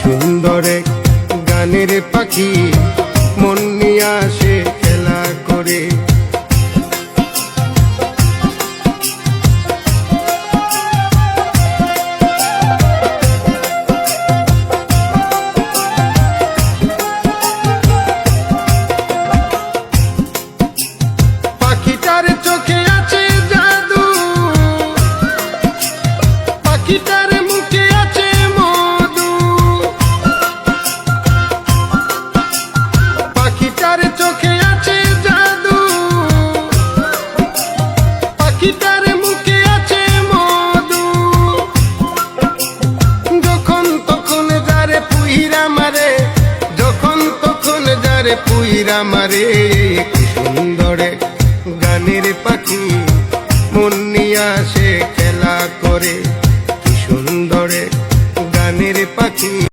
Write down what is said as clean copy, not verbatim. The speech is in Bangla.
সুন্দরে গানের পাখি মন নিয়ে আসে খেলা করে। পাখিটার চোখে আছে জাদু, পাখিটার মুখে আছে মধু, পাখিটার চোখে আছে জাদু, পাখিটার মুখে আছে মধু। যখন তখন যারে পুইরা মারে, যখন তখন যারে পুইরা মারে, কি সুন্দরে গানের পাখি মন নিয়ে আসে খেলা করে। কি সুন্দরে গানের পাখি।